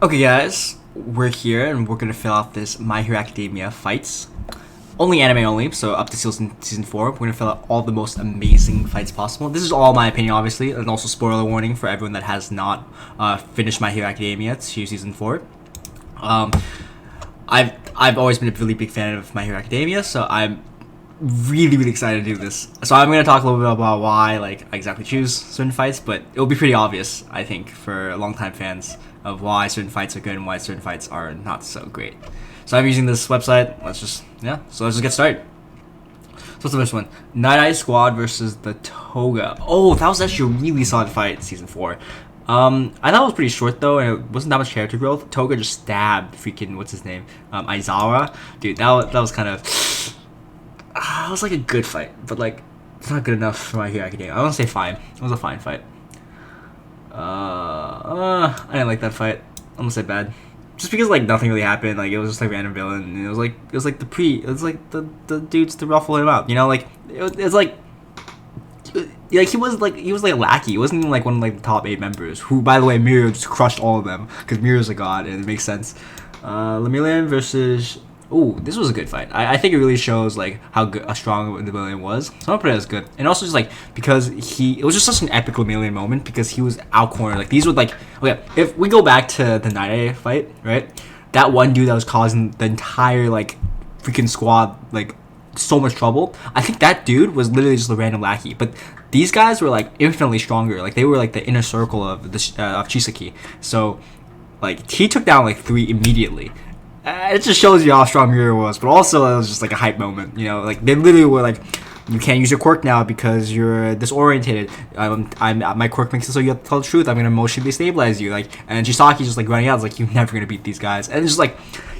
Okay, guys, we're here and we're gonna fill out this My Hero Academia fights. Only anime only, so up to season 4. We're gonna fill out all the most amazing fights possible. This is all my opinion, obviously, and also spoiler warning for everyone that has not finished My Hero Academia to season 4. Um, I've always been a really big fan of My Hero Academia, so I'm really excited to do this. So I'm gonna talk a little bit about why I exactly choose certain fights, but it'll be pretty obvious, I think, for longtime fans of why certain fights are good and why certain fights are not so great. So I'm using this website. Let's just get started. So what's the first one? Night Eye Squad versus the Toga. Oh, that was actually a really solid fight, season 4. I thought it was pretty short though, and it wasn't that much character growth. Toga just stabbed freaking what's his name, Aizawa. Dude, that was kind of it was like a good fight, but it's not good enough for My Hero Academia. I want to say fine. It was a fine fight. I didn't like that fight. I'm gonna say bad, just because nothing really happened. It was just random villain. And it was the dudes to ruffle him out. It's he was a lackey. He wasn't even one of the top 8 members. Who, by the way, Mirio just crushed all of them because Mirio's a god and it makes sense. Lemillion versus. Ooh, this was a good fight. I think it really shows how strong the Lemillion was. So I'm gonna put it as good. And also just because it was just such an epic Lemillion moment because he was out cornered. These were okay, if we go back to the Night Eye fight, right? That one dude that was causing the entire freaking squad so much trouble. I think that dude was literally just a random lackey. But these guys were infinitely stronger. They were the inner circle of of Chisaki. So he took down 3 immediately. It just shows you how strong Mirio was, but also it was just a hype moment. They literally were you can't use your quirk now because you're disorientated. My quirk makes it so you have to tell the truth. I'm gonna emotionally stabilize you. And Chisaki's just running out. It's you're never gonna beat these guys. And it's just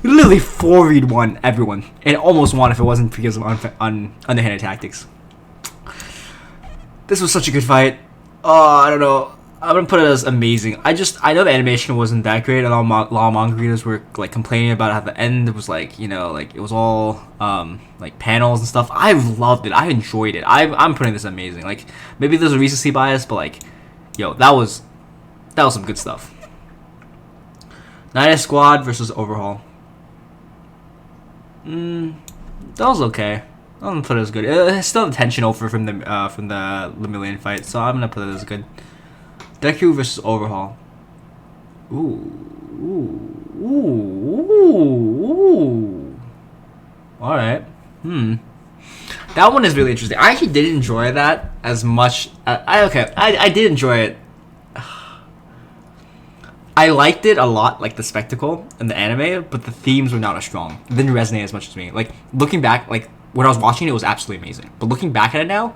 you literally 4v1 everyone and almost won if it wasn't because of underhanded tactics. This was such a good fight. I don't know. I'm gonna put it as amazing. I know the animation wasn't that great, and a lot of manga readers were complaining about how the end was it was all panels and stuff. I loved it. I enjoyed it. I'm putting this amazing. Maybe there's a recency bias, but yo, that was some good stuff. Night Eye Squad versus Overhaul. That was okay. I'm gonna put it as good. It's still a tension over from the Lemillion fight, so I'm gonna put it as good. Deku versus Overhaul. Ooh. Alright. That one is really interesting. I actually did enjoy that as much. I did enjoy it. I liked it a lot, the spectacle and the anime, but the themes were not as strong. It didn't resonate as much as me. Looking back, when I was watching it was absolutely amazing. But looking back at it now,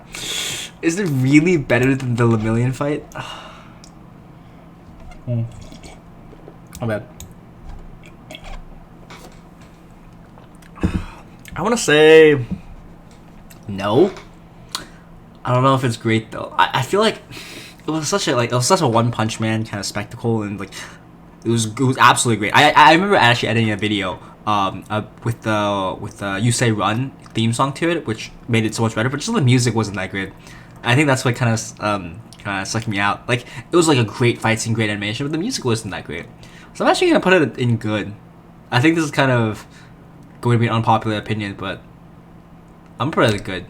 is it really better than the Lemillion fight? Oh bad. I want to say no. I don't know if it's great though. I feel it was such a One Punch Man kind of spectacle, and it was absolutely great. I remember actually editing a video with the You Say Run theme song to it, which made it so much better. But just the music wasn't that great. I think that's what kind of sucked me out. It was a great fight scene, great animation, but the music wasn't that great. So I'm actually gonna put it in good. I think this is kind of going to be an unpopular opinion, but I'm gonna put it in good.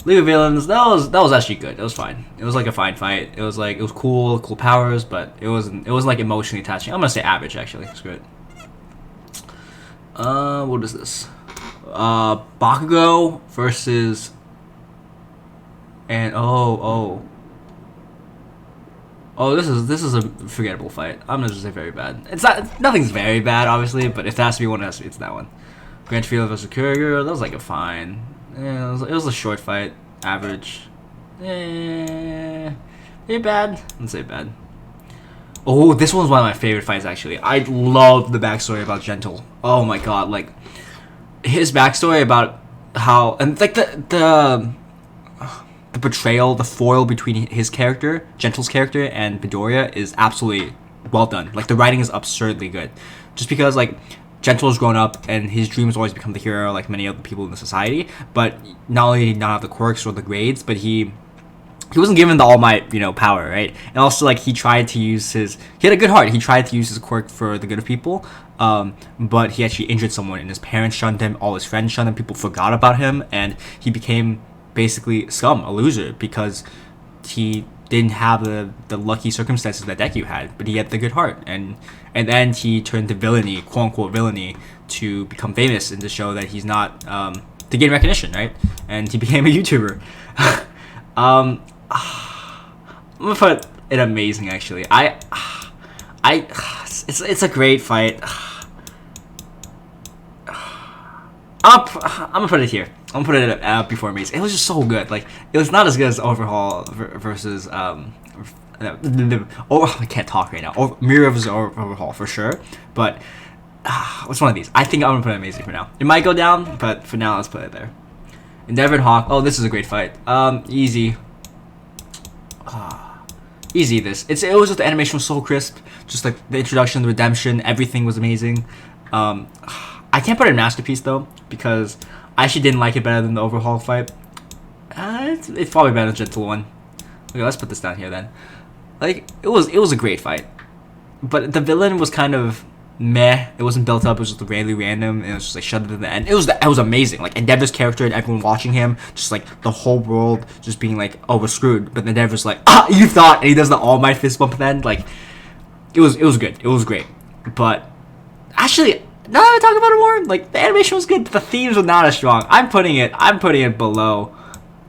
League of Villains, that was actually good. It was fine. It was a fine fight. It was cool powers, but it wasn't emotionally attaching. I'm gonna say average actually. Screw it. What is this? Bakugo versus. And this is a forgettable fight. I'm gonna just say very bad. Nothing's very bad, obviously, but if there has to be one, it's that one. Grand Field versus Kuroguro, that was a fine. Yeah, it was a short fight, average. Maybe bad. Let's say bad. Oh, this one's one of my favorite fights actually. I love the backstory about Gentle. Oh my god, his backstory about how and the betrayal, the foil between his character, Gentle's character, and Midoriya is absolutely well done. The writing is absurdly good. Just because Gentle has grown up and his dreams always become the hero like many other people in the society, but not only did he not have the quirks or the grades, but he he wasn't given the All Might, power, right? And also, like, he had a good heart. He tried to use his quirk for the good of people, but he actually injured someone, and his parents shunned him, all his friends shunned him, people forgot about him, and he became basically scum, a loser, because he didn't have the lucky circumstances that Deku had, but he had the good heart, and then he turned to villainy, quote unquote villainy, to become famous and to show that he's not, to gain recognition, right? And he became a YouTuber. I'm gonna put it amazing, actually. It's a great fight. I'm gonna put it here. I'm gonna put it before amazing. It was just so good. Like, it was not as good as Overhaul versus I can't talk right now. Mirror versus Overhaul for sure. But what's one of these? I think I'm gonna put it amazing for now. It might go down, but for now, let's put it there. Endeavor and Hawk. Oh, this is a great fight. Easy. Easy. It was just, the animation was so crisp. Just like the introduction, the redemption, everything was amazing. I can't put it in masterpiece though, because I actually didn't like it better than the Overhaul fight. It's probably better than Gentle One. Okay, let's put this down here then. Like, it was a great fight, but the villain was kind of meh. It wasn't built up. It was just really random, and it was just like shut it in the end. It was amazing. Like, Endeavor's character and everyone watching him, just like the whole world just being like, oh, we're screwed. But Endeavor's like, you thought, and he does the All Might fist bump at the end. Like, it was good. It was great. But actually, now that I talk about it more, like, the animation was good, but the themes were not as strong. I'm putting it below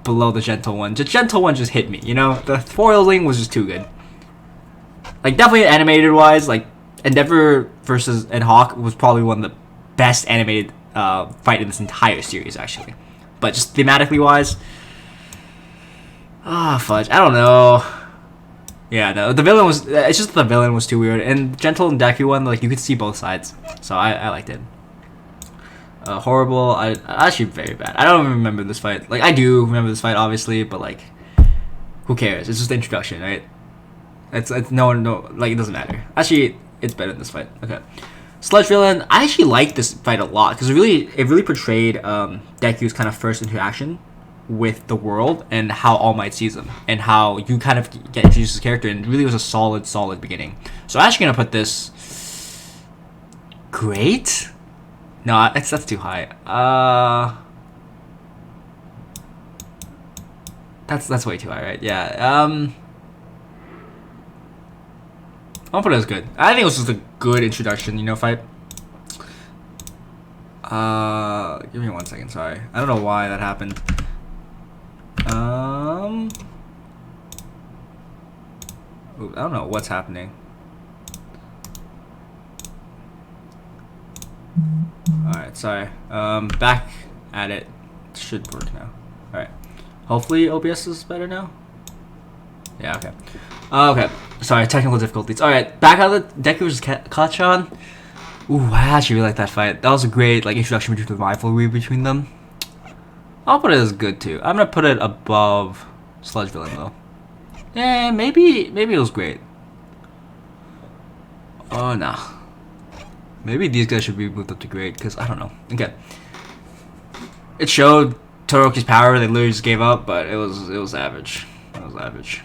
the Gentle One. The Gentle One just hit me. The foiling was just too good. Like, definitely animated wise, like, Endeavor versus Hawk was probably one of the best animated fight in this entire series, actually. But just thematically wise, fudge. I don't know. Yeah, no, the villain was. It's just the villain was too weird, and Gentle and Deku one, like, you could see both sides, so I liked it. Horrible. Actually very bad. I don't even remember this fight. Like, I do remember this fight, obviously, but like, who cares? It's just the introduction, right? It's no, like, it doesn't matter. Actually, it's better than this fight. Okay. Sludge Villain. I actually like this fight a lot because it really portrayed Deku's kind of first interaction with the world and how All Might sees him and how you kind of get introduced to his character, and it really was a solid beginning. So I'm actually gonna put this great. No, that's too high. That's way too high, right? Yeah. I'll put it as good. I think it was just a good introduction, fight. Give me 1 second. Sorry, I don't know why that happened. I don't know what's happening. Alright, sorry. Back at it. Should work now. Alright. Hopefully OBS is better now. Yeah, okay. Okay. Sorry, technical difficulties. Alright, back out of the Deku versus Kacchan. Ooh, I actually really like that fight. That was a great, like, introduction between the rivalry between them. I'll put it as good too. I'm gonna put it above Sludge Villain though. Yeah, maybe it was great. Oh no. Maybe these guys should be moved up to great, because I don't know. Okay. It showed Todoroki's power. They literally just gave up, but it was average. It was average.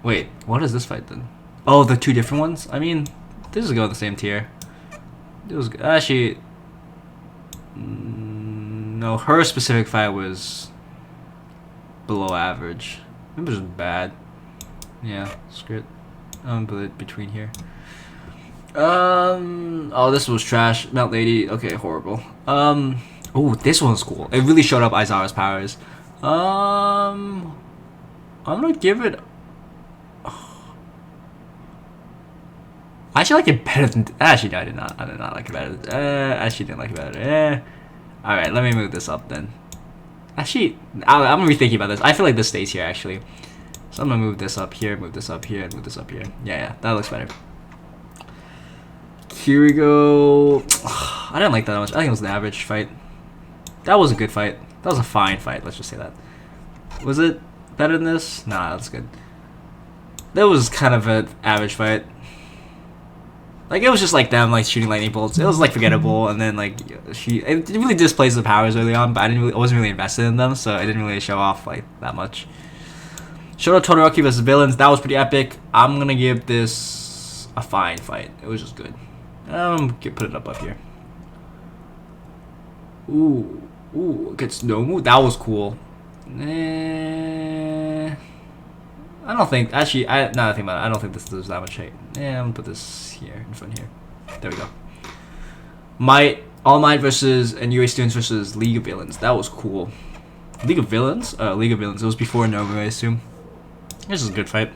Wait, what is this fight then? Oh, the two different ones? I mean, this is going the same tier. It was actually no. Her specific fight was below average. It was bad. Yeah, screw it. I'm gonna put it between here. Oh, this was trash. Melt Lady. Okay, horrible. Oh, this one's cool. It really showed up Aizawa's powers. I'm gonna give it. I actually like it better than. Actually, no, I did not. I did not like it better. I actually didn't like it better. All right, let me move this up then. Actually, I'm gonna be thinking about this. I feel like this stays here actually. So I'm gonna move this up here, move this up here, and move this up here. Yeah, that looks better. Kiriko. I didn't like that much. I think it was an average fight. That was a good fight. That was a fine fight. Let's just say that. Was it better than this? Nah, that's good. That was kind of an average fight. Like it was just like them like shooting lightning bolts. It was like forgettable, and then like it really displays the powers early on, but I wasn't really invested in them, so it didn't really show off like that much. Shoto Todoroki versus villains, that was pretty epic. I'm gonna give this a fine fight. It was just good. Put it up here. Ooh, gets Nomu. That was cool. I don't think, actually, now that I think about it, I don't think this deserves that much hate. I'm gonna put this here, in front here. There we go. All Might versus and UA Students versus League of Villains. That was cool. League of Villains? League of Villains. It was before Nomu, I assume. This is a good fight.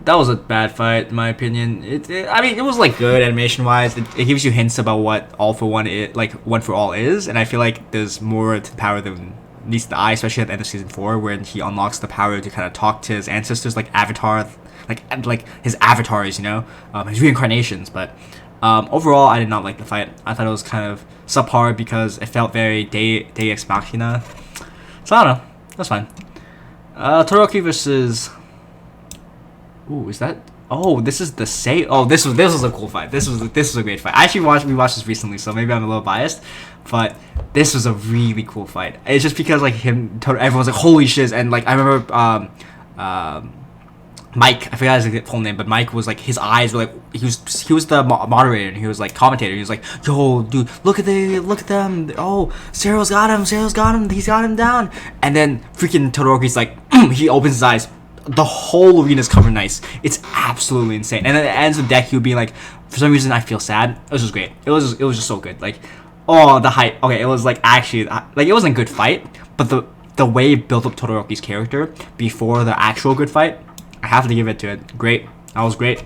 That was a bad fight, in my opinion. I mean, it was like good animation-wise. It gives you hints about what All for One is, like One for All is, and I feel like there's more to the power than meets the eye, especially at the end of season 4, where he unlocks the power to kind of talk to his ancestors, like Avatar, like his avatars, you know, his reincarnations. But overall, I did not like the fight. I thought it was kind of subpar because it felt very Deus Ex Machina. So I don't know. That's fine. Todoroki versus. Ooh, is that? Oh, this is the same. Oh, this was a cool fight. This was a great fight. I actually we watched this recently, so maybe I'm a little biased, but this was a really cool fight. It's just because like everyone's like holy shit, and like I remember Mike, I forgot his full name, but Mike was like, his eyes were like, he was the moderator, and he was like commentator. He was like, yo, dude, look at them. Oh, Cyril's got him, he's got him down. And then freaking Todoroki's like, he opens his eyes. The whole arena's covered in ice. It's absolutely insane. And then it ends with Deku being like, for some reason I feel sad. It was just great. It was just so good. Like, oh, the hype. Okay, it was like actually, like it wasn't a good fight, but the way it built up Todoroki's character before the actual good fight, I have to give it to it. Great. That was great.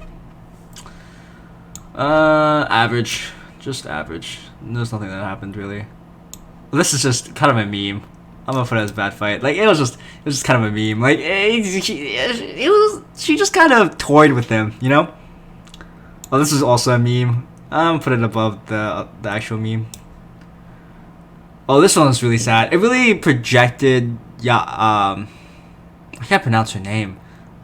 Average. Just average. There's nothing that happened really. This is just kind of a meme. I'm gonna put it as a bad fight. Like it was just kind of a meme. Like she just kind of toyed with him, you know. Oh, this is also a meme. I'm gonna put it above the actual meme. Oh, this one was really sad. It really projected. Yeah. I can't pronounce her name.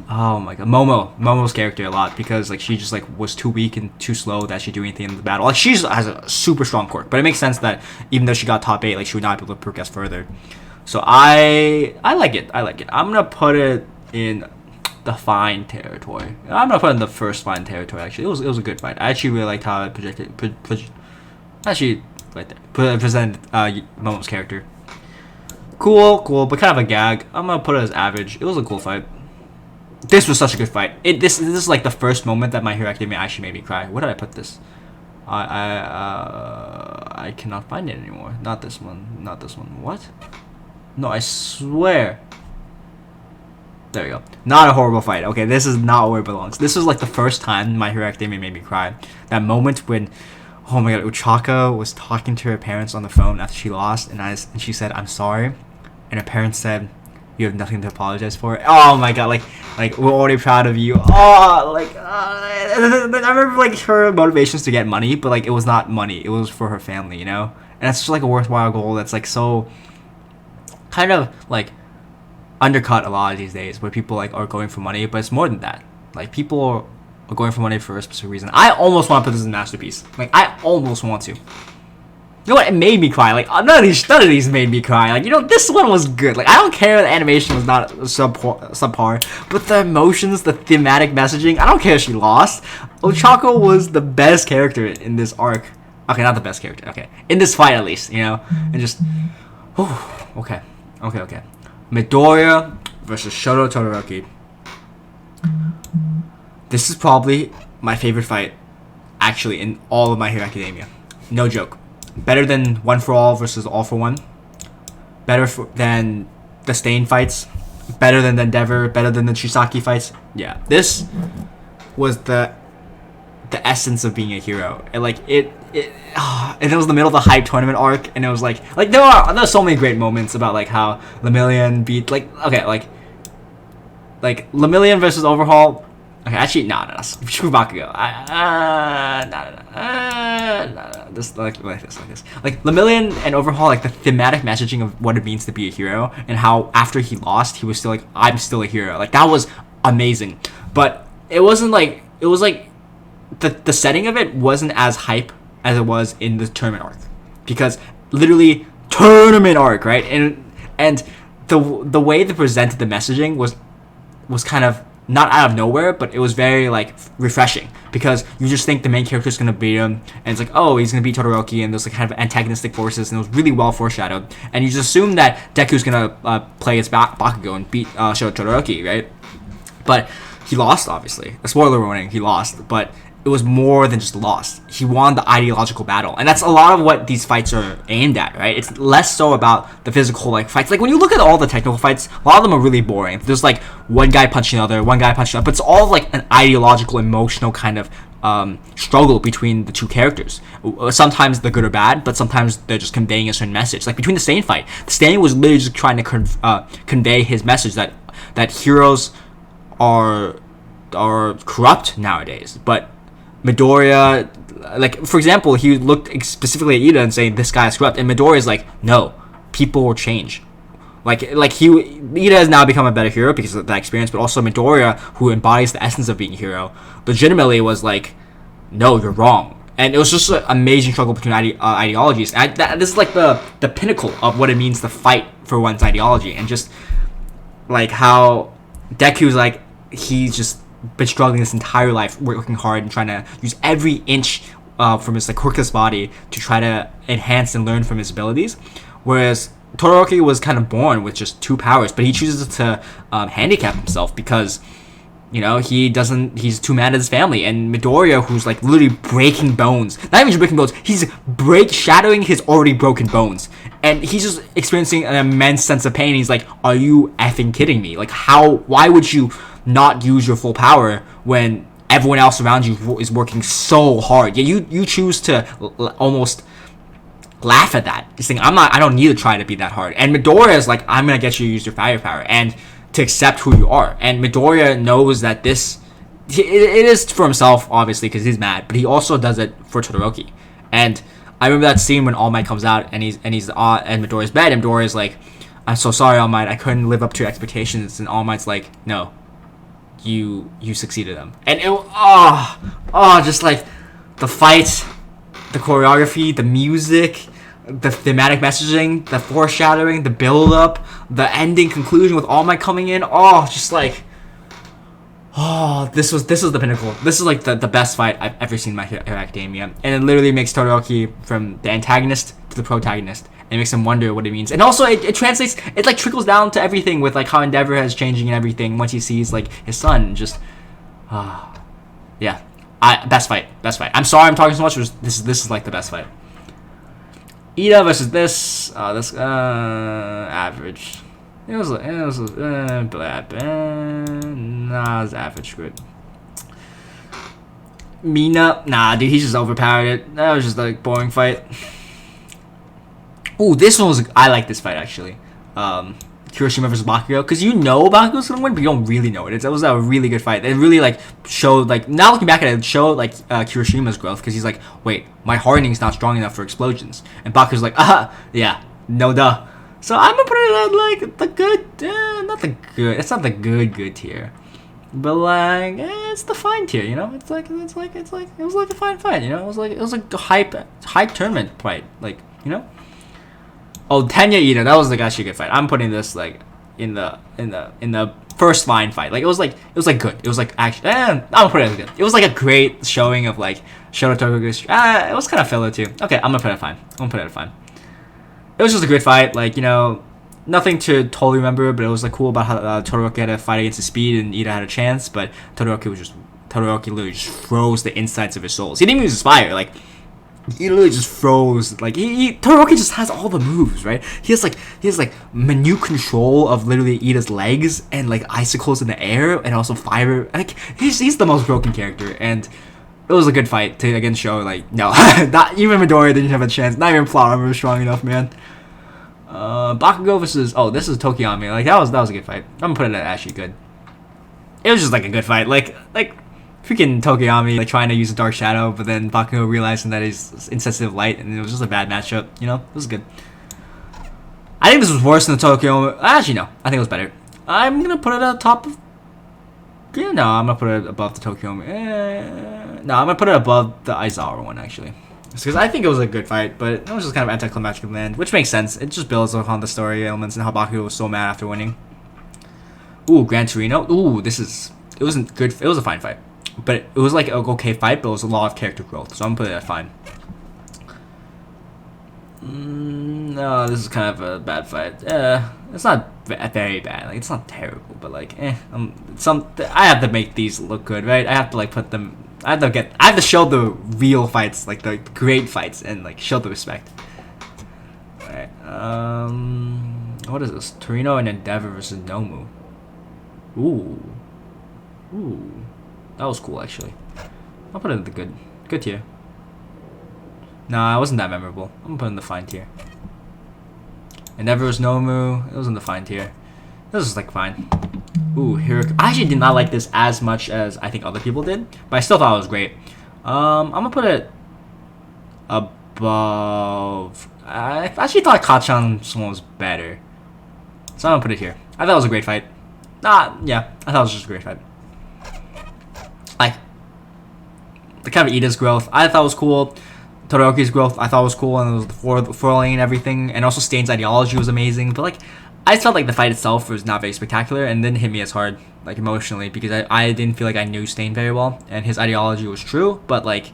Oh my god, Momo's character a lot, because like she just like was too weak and too slow to actually do anything in the battle. Like she has a super strong quirk, but it makes sense that even though she got top 8, like she would not be able to progress further. So I like it. I'm gonna put it in the fine territory. I'm gonna put it in the first fine territory. Actually, it was a good fight. I actually really liked how it presented Momo's character. Cool, but kind of a gag. I'm gonna put it as average. It was a cool fight. This was such a good fight. This is like the first moment that My Hero Academia actually made me cry. Where did I put this? I cannot find it anymore. Not this one. What? No, I swear. There we go. Not a horrible fight. Okay, this is not where it belongs. This was like the first time My Hero Academia made me cry. That moment when, oh my god, Uchaka was talking to her parents on the phone after she lost, and she said, "I'm sorry," and her parents said, "You have nothing to apologize for." Oh my god, like we're already proud of you. Oh, like I remember like her motivations to get money, but like it was not money. It was for her family, you know. And that's just like a worthwhile goal. That's like so kind of like undercut a lot of these days, where people like are going for money, but it's more than that. Like people are going for money for a specific reason. I almost want to put this in Masterpiece. Like I almost want to. You know what? It made me cry. Like none of these made me cry. Like, you know, this one was good. Like I don't care the animation was not subpar, but the emotions, the thematic messaging. I don't care if she lost. Ochako was the best character in this arc. Okay, not the best character. Okay, in this fight at least, you know, and just, okay. Midoriya versus Shoto Todoroki. This is probably my favorite fight, actually, in all of My Hero Academia. No joke. Better than One for All versus All for One. Better than the Stain fights. Better than the Endeavor. Better than the Chisaki fights. Yeah, this was the essence of being a hero. And like and it was the middle of the hype tournament arc, and it was like there are so many great moments about like how Lemillion beat like Lemillion versus Overhaul. Okay, actually, no. Screw Bakugo. This like this. Like Lemillion and Overhaul, like the thematic messaging of what it means to be a hero, and how after he lost, he was still like, I'm still a hero. Like that was amazing. But it wasn't like, it was like the setting of it wasn't as hype as it was in the tournament arc, because literally tournament arc, right? And the way they presented the messaging was kind of not out of nowhere, but it was very like refreshing, because you just think the main character is gonna beat him, and it's like, oh, he's gonna beat Todoroki, and there's like kind of antagonistic forces, and it was really well foreshadowed, and you just assume that Deku's gonna play as Bakugo and beat Shoto Todoroki, right? But he lost, obviously. A spoiler warning, he lost, but it was more than just lost. He won the ideological battle, and that's a lot of what these fights are aimed at, right? It's less so about the physical like fights. Like when you look at all the technical fights, a lot of them are really boring. There's like one guy punching another, but it's all like an ideological, emotional kind of struggle between the two characters. Sometimes they're good or bad, but sometimes they're just conveying a certain message. Like between the Stain fight, Stain was literally just trying to convey his message that heroes are corrupt nowadays, but Midoriya, like for example, he looked specifically at Ida and saying this guy is corrupt, and Midoriya's like, no, people will change. Like Ida has now become a better hero because of that experience, but also Midoriya, who embodies the essence of being a hero, legitimately was like, no, you're wrong. And it was just an amazing struggle between ideologies. And this is like the pinnacle of what it means to fight for one's ideology, and just like how Deku's like, he's just been struggling this entire life, working hard and trying to use every inch from his like quirkless body to try to enhance and learn from his abilities, whereas Todoroki was kind of born with just 2 powers, but he chooses to handicap himself because, you know, he's too mad at his family. And Midoriya, who's like literally breaking bones, not even just breaking bones, he's shadowing his already broken bones, and he's just experiencing an immense sense of pain. He's like, are you effing kidding me? Like, why would you not use your full power when everyone else around you is working so hard? Yeah, you choose to almost laugh at that. Just think, I don't need to try to be that hard. And Midoriya is like, I'm gonna get you to use your fire power and to accept who you are. And Midoriya knows that it is for himself, obviously, because he's mad, but he also does it for Todoroki. And I remember that scene when All Might comes out and he's in Midoriya's bed, and Midoriya's like, I'm so sorry, All Might, I couldn't live up to your expectations. And All Might's like, no, you succeeded them. And it just like the fight, the choreography, the music, the thematic messaging, the foreshadowing, the build up, the ending conclusion with All Might coming in, just like, this was the pinnacle. This is like the best fight I've ever seen in My Hero Academia, and it literally makes Todoroki from the antagonist to the protagonist. It makes him wonder what it means, and also it translates. It like trickles down to everything with like how Endeavor has changing and everything once he sees like his son. Just, yeah, best fight. I'm sorry I'm talking so much. This is like the best fight. Ida versus this average. It was bad. Nah, it was average good. Mina, nah, dude, he just overpowered it. That was just like boring fight. Ooh, this one was, I like this fight actually. Kirishima versus Bakugo, because you know Bakugo's gonna win, but you don't really know it. It was a really good fight. It really like showed, like, now looking back at it, showed like Kirishima's growth, because he's like, wait, my hardening's not strong enough for explosions, and Bakugo's like, yeah, no duh. So I'm gonna put it at like the good, it's not the good tier, but like it's the fine tier, you know. It was like a fine fight, you know. It was like a hype tournament fight, like, you know. Oh, Tenya Ida, that was like actually a good fight. I'm putting this like in the first line fight. Like it was like good. It was like actually, I'm putting it as good. It was like a great showing of like Shoto Todoroki. It was kind of filler too. Okay, I'm gonna put it at fine. It was just a great fight. Like, you know, nothing to totally remember, but it was like cool about how Todoroki had to fight against his speed and Ida had a chance, but Todoroki literally just froze the insides of his souls. He didn't even use his fire. Like, he literally just froze. Like, Todoroki just has all the moves, right? He has like minute control of literally Ida's legs and like icicles in the air and also fire. Like, he's the most broken character, and it was a good fight to again show like, no, not even Midoriya didn't have a chance. Not even plot armor was strong enough, man. Bakugo versus this is Tokiami. Like that was a good fight. I'm gonna put it at actually good. It was just like a good fight. Like freaking Tokiami like trying to use a dark shadow, but then Bakugo realizing that he's insensitive light, and it was just a bad matchup. You know, it was good. I think this was worse than the Tokyo. Actually, no, I think it was better. I'm gonna put it at the top of Yeah, no, I'm gonna put it above the Tokyo. No, I'm gonna put it above the Aizawa one actually, because I think it was a good fight, but it was just kind of anticlimactic in the end, which makes sense. It just builds upon the story elements and how Bakugo was so mad after winning. Ooh, Gran Torino. Ooh, it wasn't good. It was a fine fight, but it was like an okay fight, but it was a lot of character growth. So I'm gonna put it at fine. No, this is kind of a bad fight. It's not very bad. Like, it's not terrible, but like, I have to make these look good, right? I have to like put them. I have to show the real fights, like the great fights, and like show the respect. Alright. What is this? Torino and Endeavor versus Nomu. Ooh. That was cool actually. I'll put it in the good tier. Nah, it wasn't that memorable. I'm gonna put it in the fine tier. Endeavor versus Nomu. It was in the fine tier. This was like fine. Ooh, Hiroko. I actually did not like this as much as I think other people did, but I still thought it was great. I'm gonna put it above. I actually thought Kachan's one was better, so I'm gonna put it here. I thought it was a great fight. Yeah, I thought it was just a great fight. Like the kind of Ida's growth, I thought was cool. Todoroki's growth, I thought was cool, and it was the foiling and everything, and also Stain's ideology was amazing. But like, I just felt like the fight itself was not very spectacular, and didn't hit me as hard, like emotionally, because I didn't feel like I knew Stain very well, and his ideology was true, but like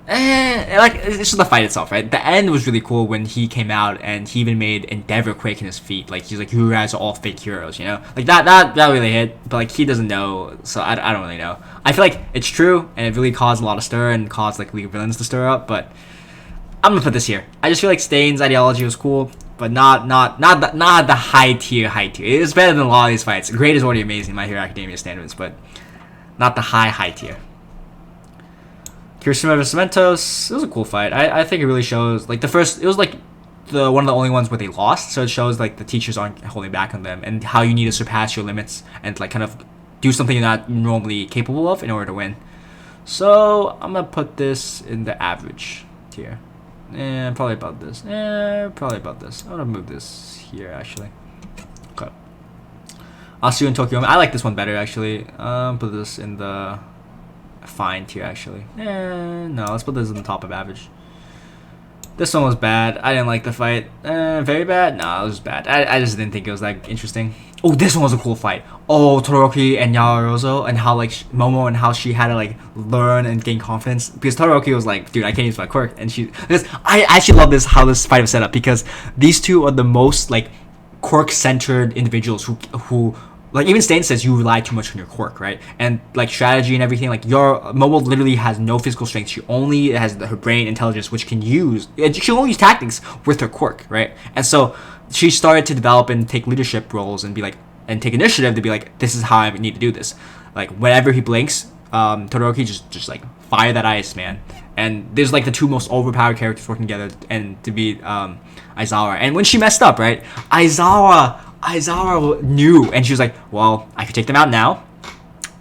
it's just the fight itself, right? The end was really cool when he came out and he even made Endeavor quake in his feet. Like, he's like, you guys are all fake heroes, you know? Like, that really hit, but like, he doesn't know, so I don't really know. I feel like it's true, and it really caused a lot of stir and caused like League of Villains to stir up, but I'm gonna put this here. I just feel like Stain's ideology was cool, but not the high tier. It was better than a lot of these fights. Great is already amazing, My Hero Academia standards, but not the high tier. Kirishima vs Mentos. It was a cool fight. I think it really shows, like, it was like one of the only ones where they lost, so it shows like the teachers aren't holding back on them, and how you need to surpass your limits and like kind of do something you're not normally capable of in order to win. So I'm gonna put this in the average tier. Probably about this. Probably about this. I'm gonna move this here actually. Okay. Asu and Tokyo. I like this one better actually. Put this in the fine tier actually. No, let's put this in the top of average. This one was bad. I didn't like the fight. Very bad? No, it was bad. I just didn't think it was that interesting. Oh, this one was a cool fight. Oh, Todoroki and Yaoyorozu, and how like Momo, and how she had to like learn and gain confidence, because Todoroki was like, dude, I can't use my quirk, and I actually love how this fight was set up, because these two are the most like quirk centered individuals who like, even Stain says you rely too much on your quirk, right? And like strategy and everything, like your Momo literally has no physical strength. She only has her brain intelligence, which can use. She'll only use tactics with her quirk, right? And so she started to develop and take leadership roles and be like, and take initiative to be like, this is how I need to do this. Like, whenever he blinks, Todoroki just like fire that ice, man. And there's like the two most overpowered characters working together, and to beat Aizawa. And when she messed up, right, Aizawa knew, and she was like, well, I could take them out now,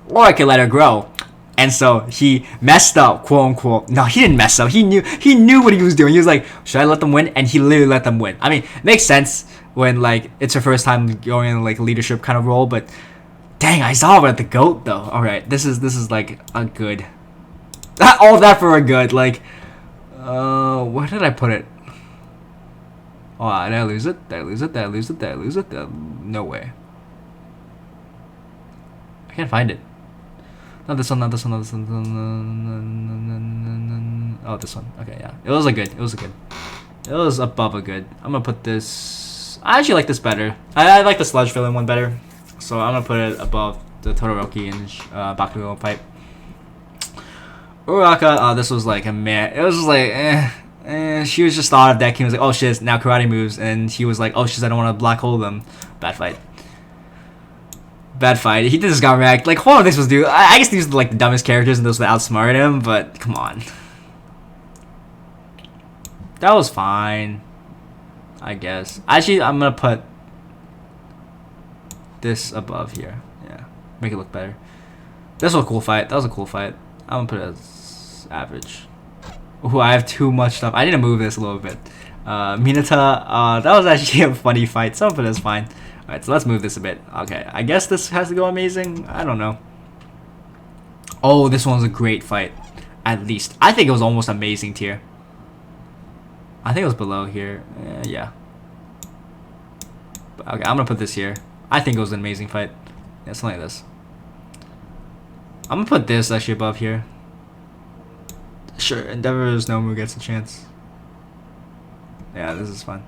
or I could let her grow. And so he messed up, quote unquote. No, he didn't mess up. He knew what he was doing. He was like, should I let them win? And he literally let them win. I mean, it makes sense when like it's her first time going in like a leadership kind of role, but dang, Aizawa at the GOAT though. All right, this is like a good. All that for a good. Like, where did I put it? Oh, did I lose it? No way. I can't find it. Not this one. Oh, this one. Okay, yeah. It was good. It was above a good. I'm gonna put this. I actually like this better. I like the sludge villain one better. So I'm gonna put it above the Todoroki and Bakugo fight. Uraraka, this was like a meh. It was just like, she was just thought of that. King was like, oh shit, now karate moves, and he was like, oh shit, I don't want to black hole them. Bad fight. He did this got react. Like, hold on, this was dude. I guess these are like the dumbest characters, and those that outsmarted him. But come on, that was fine. I guess. Actually, I'm gonna put this above here. Yeah, make it look better. This was a cool fight. That was a cool fight. I'm gonna put it as average. Ooh, I have too much stuff. I need to move this a little bit. Mineta, that was actually a funny fight. Some of it is fine. Alright, so let's move this a bit. Okay, I guess this has to go amazing. I don't know. Oh, this one's a great fight. At least. I think it was almost amazing tier. I think it was below here. Yeah. Okay, I'm gonna put this here. I think it was an amazing fight. Yeah, something like this. I'm gonna put this actually above here. Sure, Endeavor's Nomu gets a chance. Yeah, this is fun.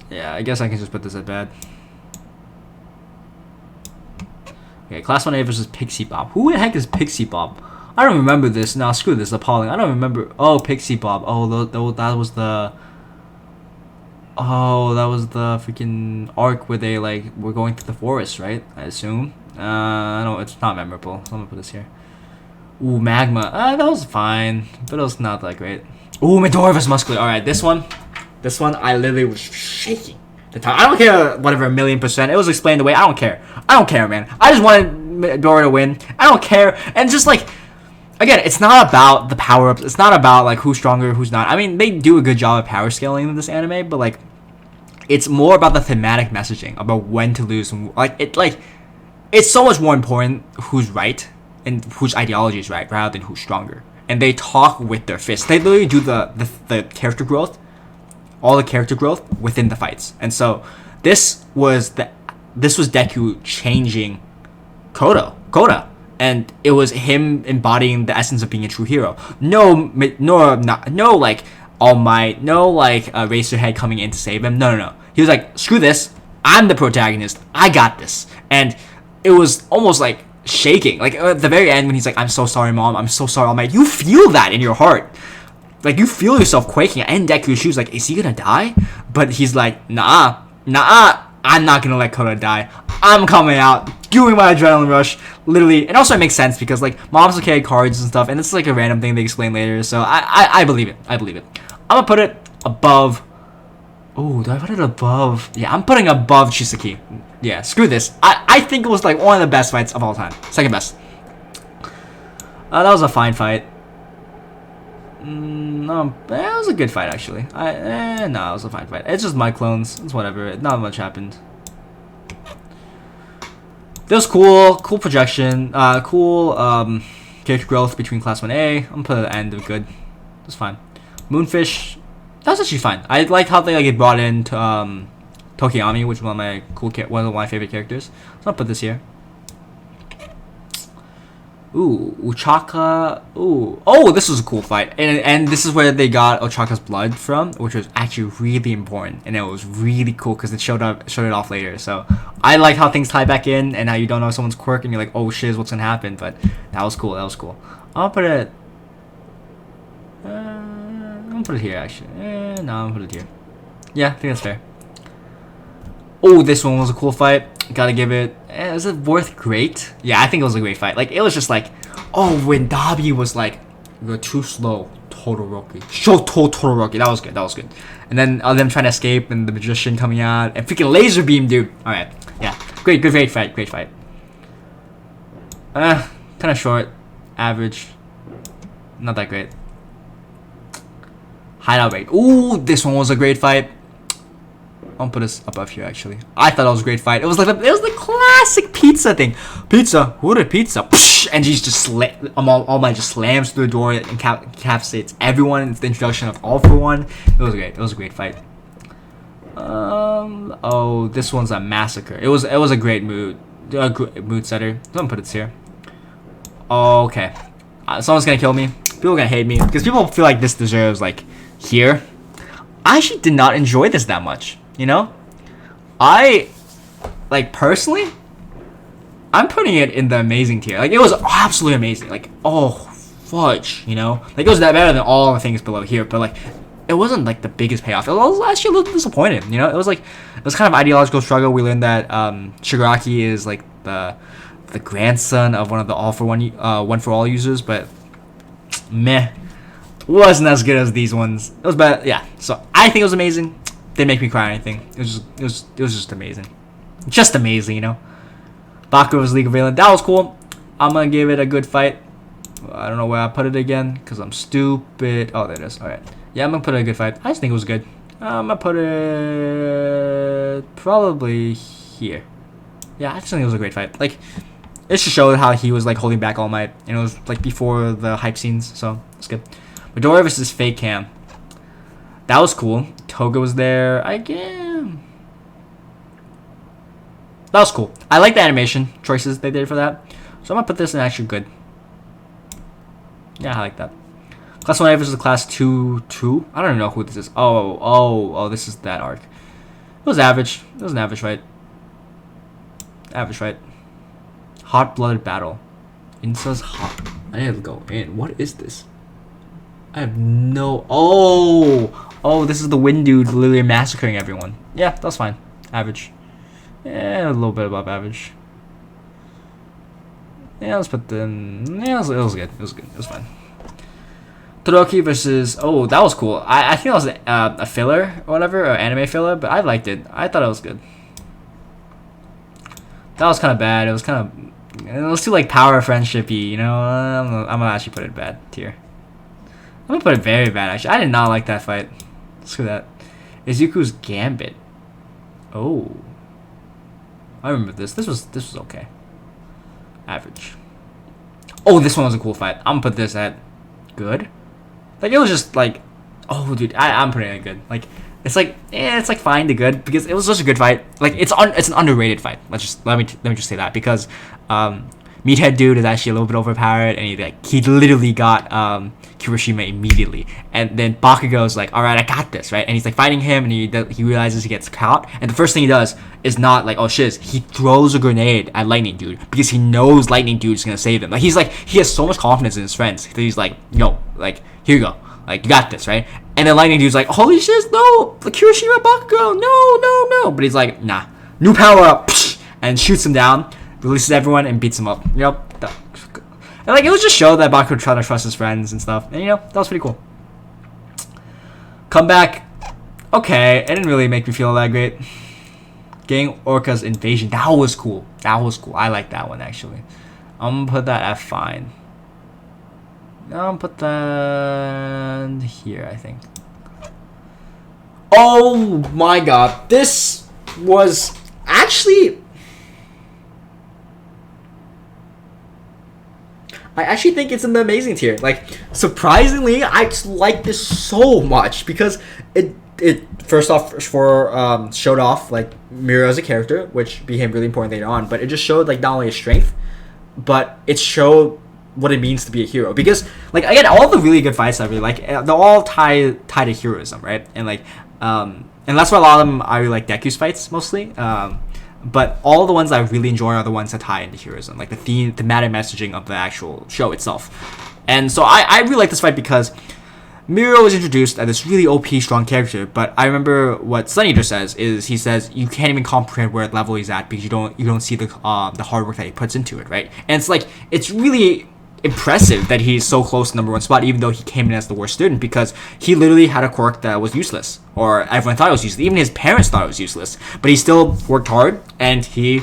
Yeah, I guess I can just put this at bad. Okay, Class 1A versus Pixie Bob. Who the heck is Pixie Bob? I don't remember this. Nah, screw this. Appalling. I don't remember. Oh, Pixie Bob. Oh, that was the... Oh, that was the freaking arc where they, like, were going through the forest, right? I assume. No, it's not memorable. So I'm gonna put this here. Ooh, Magma. That was fine. But it was not that great. Ooh, Midoriya vs. Muscular. Alright, this one, I literally was shaking. I don't care, whatever, 1,000,000%. It was explained away. I don't care. I don't care, man. I just wanted Midoriya to win. I don't care. And just like, again, it's not about the power-ups. It's not about like who's stronger, who's not. I mean, they do a good job of power scaling in this anime, but like, it's more about the thematic messaging about when to lose. And, it's so much more important who's right and whose ideology is right rather than who's stronger. And they talk with their fists. They literally do the character growth. All the character growth within the fights. And so this was Deku changing Koda. And it was him embodying the essence of being a true hero. No like All Might, no like Eraserhead coming in to save him. No. He was like, screw this. I'm the protagonist. I got this. And it was almost like shaking. Like at the very end when he's like, I'm so sorry, Mom. I'm so sorry, All Might. You feel that in your heart. Like, you feel yourself quaking. And Deku's shoes, like, is he gonna die? But he's like, nah, I'm not gonna let Koda die. I'm coming out, doing my adrenaline rush, literally. And also it makes sense because, like, moms will carry cards and stuff, and it's like a random thing they explain later. So I believe it. I'm gonna put it above. Oh, do I put it above? Yeah, I'm putting above Chisaki. Yeah, screw this. I think it was, like, one of the best fights of all time. Second best. That was a fine fight. No, it was a good fight actually. No, it was a fine fight. It's just my clones. It's whatever. Not much happened. It was cool projection. Cool character growth between Class 1A. I'm gonna put it at the end of good. It was fine. Moonfish. That was actually fine. I like how they like brought in Tokiyami, which is one of my favorite characters. So I'll put this here. Ooh, Ochaka. Ooh. Oh, this was a cool fight. And this is where they got Ochaka's blood from, which was actually really important. And it was really cool because it showed it off later. So I like how things tie back in and how you don't know someone's quirk and you're like, oh shiz, what's gonna happen? But that was cool. I'll put it. I'm gonna put it here actually. No, I'm gonna put it here. Yeah, I think that's fair. Oh, this one was a cool fight. Gotta give it. Is it worth great? Yeah, I think it was a great fight. Like, it was just like, oh, when Dabi was like, you're too slow, Todoroki. Todoroki. That was good. And then them trying to escape and the magician coming out and freaking laser beam, dude. All right, yeah, great fight. Kind of short, average, not that great. Hideout raid. Ooh, this one was a great fight. I'll put this above here actually. I thought it was a great fight. It was the classic pizza thing. Pizza, who ordered pizza? Psh, and she's just All Might just slams through the door and encapsulates everyone. It's the introduction of All For One. It was great. It was a great fight. Oh, this one's a massacre. It was a great mood setter. So I'm gonna put it here. Okay, someone's gonna kill me. People are gonna hate me because people feel like this deserves like here. I actually did not enjoy this that much. You know, I like personally, I'm putting it in the amazing tier. Like, it was absolutely amazing. Like, oh fudge, you know, like it was that better than all the things below here. But like, it wasn't like the biggest payoff. It was actually a little disappointed. You know, it was kind of ideological struggle. We learned that Shigaraki is like the grandson of one of the All For One One For All users, but meh, wasn't as good as these ones. It was bad. Yeah, so I think it was amazing. Didn't make me cry or anything. It was just amazing. Just amazing, you know. Bakura vs. League of Valen. That was cool. I'm gonna give it a good fight. I don't know where I put it again because I'm stupid. Oh, there it is. All right. Yeah, I'm gonna put it a good fight. I just think it was good. I'm gonna put it probably here. Yeah, I just think it was a great fight. Like, it just showed how he was like holding back All Might, and it was like before the hype scenes, so it's good. Midoriya versus Fake Cam. That was cool. Toga was there. Again. That was cool. I like the animation choices they did for that. So I'm gonna put this in actually good. Yeah, I like that. Class 1A versus Class 2-2. I don't even know who this is. Oh, this is that arc. It was average. It was an average fight. Average fight. Hot-blooded battle. Insa's hot. I need to go in. What is this? I have no... Oh, this is the wind dude literally massacring everyone. Yeah, that's fine. Average. Yeah, a little bit above average. Yeah, let's put the... Yeah, it was good. It was good. It was fine. Todoroki versus... Oh, that was cool. I think that was a filler or whatever, or anime filler, but I liked it. I thought it was good. That was kind of bad. It was kind of... It was too, like, power friendship-y, you know? I'm gonna actually put it bad tier. I'm gonna put it very bad, actually. I did not like that fight. Screw that. Izuku's Gambit. Oh. I remember this. This was okay. Average. Oh, this one was a cool fight. I'm gonna put this at good. Like, it was just like, oh, dude, I'm putting it good. Like, it's like, it's like fine to good because it was just a good fight. Like, it's an underrated fight. Let me just say that because Meathead dude is actually a little bit overpowered, and he literally got Kirishima immediately, and then Bakugo's like, all right, I got this, right? And he's like fighting him, and he realizes he gets caught, and the first thing he does is not like, oh shiz, he throws a grenade at Lightning Dude because he knows Lightning Dude's gonna save him. Like, he has so much confidence in his friends that he's like, yo, like, here you go, like, you got this, right? And then Lightning Dude's like, holy shit, no, Kirishima, Bakugo, no, but he's like, nah, new power up, and shoots him down, releases everyone, and beats him up. Yep. And like, it was just show that Bakugo trying to trust his friends and stuff. And that was pretty cool. Comeback. Okay, it didn't really make me feel that great. Getting Orca's invasion. That was cool. I like that one, actually. I'm gonna put that at fine. I'm gonna put that here, I think. Oh my god. This was actually... I actually think it's in the amazing tier. Like, surprisingly, I just like this so much because it first off showed off like Mirio as a character, which became really important later on. But it just showed like not only his strength, but it showed what it means to be a hero. Because like, again, all the really good fights I really like, they're all tied to heroism, right? And like and that's why a lot of them I really like Deku's fights mostly. But all the ones I really enjoy are the ones that tie into heroism, like the thematic messaging of the actual show itself. And so I really like this fight because Mirio was introduced as this really OP strong character, but I remember what Sun Eater says is he says you can't even comprehend where level he's at because you don't see the hard work that he puts into it, right? And it's like, it's really impressive that he's so close to number one spot, even though he came in as the worst student, because he literally had a quirk that was useless, or everyone thought it was useless. Even his parents thought it was useless, but he still worked hard and he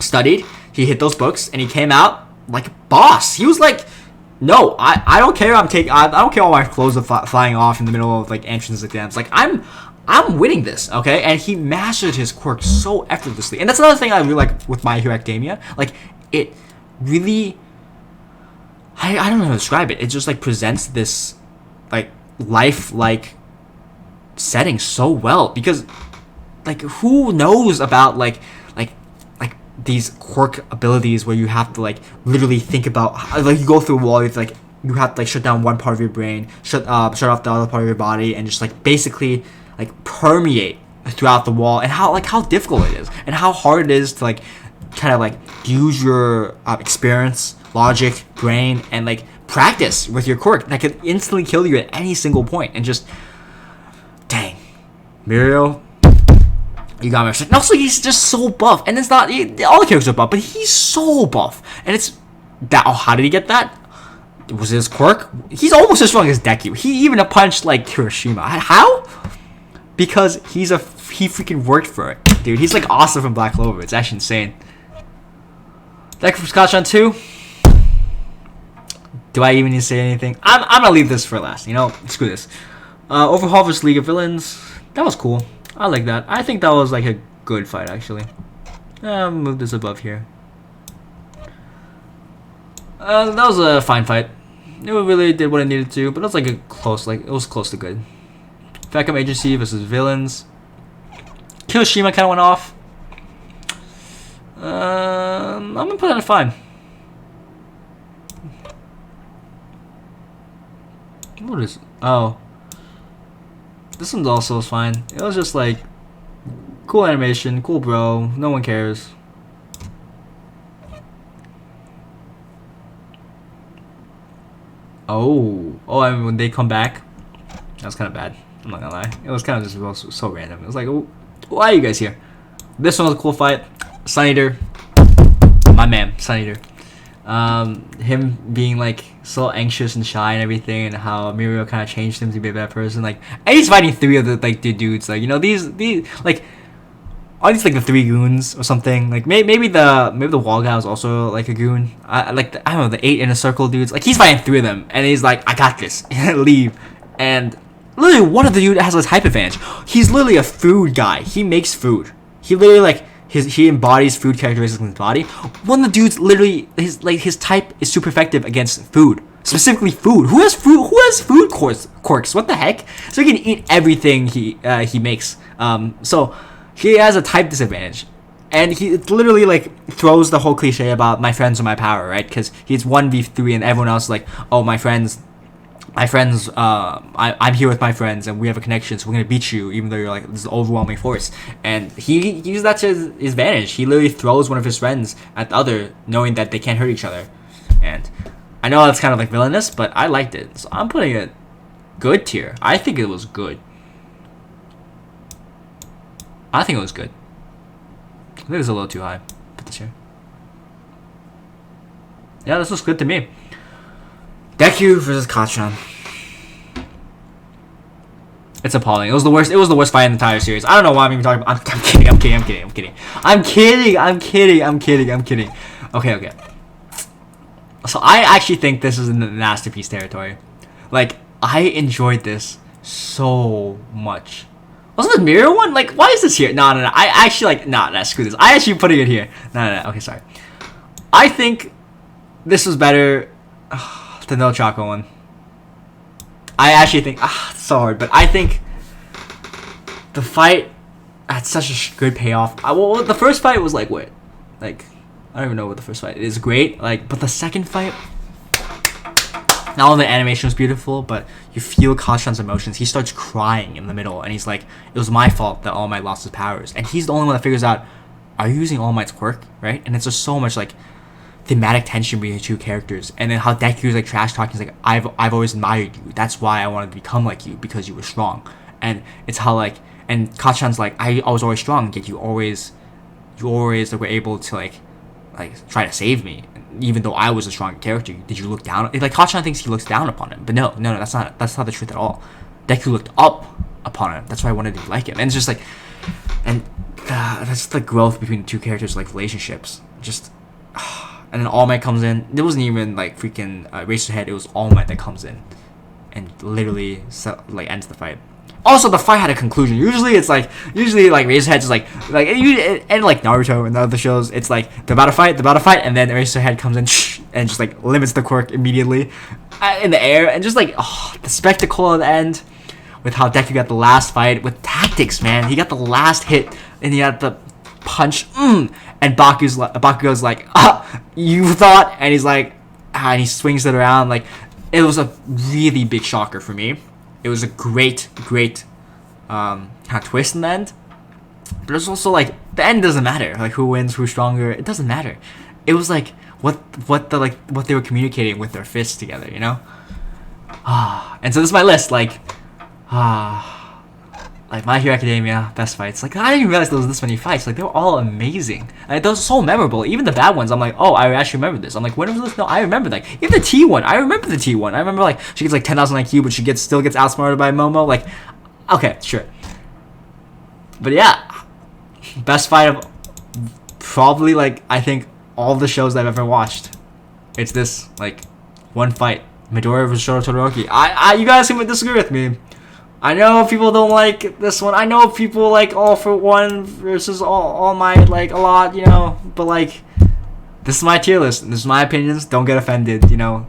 studied, he hit those books, and he came out like a boss. He was like, no, I don't care. I don't care all my clothes are flying off in the middle of like entrance exams. Like, I'm winning this, okay? And he mastered his quirk so effortlessly. And that's another thing I really like with My Hero Academia. Like, it really, I don't know how to describe it. It just like presents this like life-like setting so well, because like, who knows about like these quirk abilities where you have to like literally think about like, you go through a wall, you have to like shut down one part of your brain, shut off the other part of your body, and just like basically like permeate throughout the wall, and how difficult it is, and how hard it is to like kind of like use your experience, logic, brain, and like practice with your quirk that could instantly kill you at any single point. And just, dang, Mirio, you got me. And also, he's just so buff, and it's not all the characters are buff, but he's so buff, and it's that. Oh, how did he get that? Was it his quirk? He's almost as strong as Deku. He even punched like Kirishima. How? Because he freaking worked for it, dude. He's like awesome from Black Clover. It's actually insane. Deku from Scotland 2. Do I even need to say anything? I'm gonna leave this for last. You know, screw this. Overhaul vs League of Villains. That was cool. I like that. I think that was like a good fight actually. Move this above here. That was a fine fight. It really did what it needed to, but it was like a close, like it was close to good. Facom Agency versus Villains. Kirishima kind of went off. I'm gonna put it at fine. What is? Oh, this one's also fine. It was just like cool animation, cool bro. No one cares. Oh, I mean, when they come back, that was kind of bad. I'm not gonna lie. It was kind of just so random. It was like, oh, why are you guys here? This one was a cool fight. Sun Eater, my man, Sun Eater. Him being like so anxious and shy and everything, and how Mirio kind of changed him to be a better person. Like, and he's fighting 3 of the like dudes. Like, you know, these like. Are these like the 3 goons or something? Like maybe the wall guy was also like a goon. I don't know, the 8 in a circle dudes. Like he's fighting 3 of them, and he's like, I got this, leave. And literally one of the dude has a type advantage. He's literally a food guy. He makes food. He literally like he embodies food characteristics in his body. One of the dudes literally his type is super effective against food. Specifically food. Who has food? Who has food quirks? What the heck? So he can eat everything he makes. So. He has a type disadvantage, and he literally like throws the whole cliche about my friends are my power, right? Because he's 1v3 and everyone else is like, oh, my friends, I'm here with my friends and we have a connection, so we're gonna beat you, even though you're like this overwhelming force. And he used that to his advantage. He literally throws one of his friends at the other, knowing that they can't hurt each other. And I know that's kind of like villainous, but I liked it, so I'm putting it good tier. I think it was good. I think it was good. I think it was a little too high. Put this here. Yeah, this looks good to me. Deku versus Kacchan. It's appalling. It was the worst. It was the worst fight in the entire series. I don't know why I'm even talking about. I'm kidding. Okay. So I actually think this is in the masterpiece territory. Like, I enjoyed this so much. Wasn't the mirror one? Like, why is this here? No. I actually like. Nah, screw this. I actually putting it here. No. Okay, sorry. I think this was better than the Choco one. I actually think. It's so hard, but I think the fight had such a good payoff. Well, the first fight was like what? Like, I don't even know what the first fight is. Great. Like, but the second fight. Not only the animation was beautiful, but you feel Kacchan's emotions. He starts crying in the middle, and he's like, it was my fault that All Might lost his powers. And he's the only one that figures out, are you using All Might's quirk, right? And it's just so much, like, thematic tension between the 2 characters. And then how Deku's, like, trash-talking. He's like, I've always admired you. That's why I wanted to become like you, because you were strong. And it's how, like, and Kacchan's like, I was always strong, yet you always like, were able to, like try to save me. Even though I was a strong character, did you look down? Like, Kacchan thinks he looks down upon him, but no, that's not the truth at all. Deku looked up upon him. That's why I wanted to like him, and it's just like, and that's the growth between the 2 characters, like relationships. Just, and then All Might comes in. It wasn't even like freaking Eraserhead. It was All Might that comes in, and literally like ends the fight. Also, the fight had a conclusion. Usually Eraserhead is like and like Naruto and the other shows, it's like they're about to fight, and then Eraserhead comes in and just like limits the quirk immediately in the air, and just like the spectacle at the end with how Deku got the last fight with tactics, man. He got the last hit and he got the punch, and Bakugo's like, you thought, and he's like, and he swings it around. Like, it was a really big shocker for me. It was a great kind of twist in the end. But it's also like, the end doesn't matter. Like, who wins, who's stronger, it doesn't matter. It was like what they were communicating with their fists together, you know? And so this is my list, like My Hero Academia, best fights. Like, I didn't even realize there was this many fights. Like, they were all amazing. Like, they were so memorable. Even the bad ones, I'm like, oh, I actually remember this. I'm like, when was this? No, I remember, like, even the T1. I remember the T1. I remember, like, she gets, like, 10,000 IQ, but she still gets outsmarted by Momo. Like, okay, sure. But, yeah. Best fight of probably, like, I think all the shows that I've ever watched. It's this, like, one fight. Midoriya versus Shota Todoroki. You guys can disagree with me. I know people don't like this one. I know people like All for One versus All Might like a lot, you know. But like, this is my tier list. This is my opinions. Don't get offended, you know.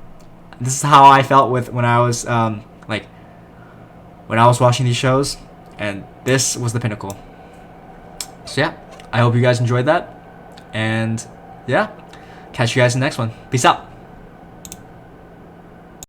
This is how I felt with when I was like when I was watching these shows, and this was the pinnacle. So yeah, I hope you guys enjoyed that, and yeah, catch you guys in the next one. Peace out.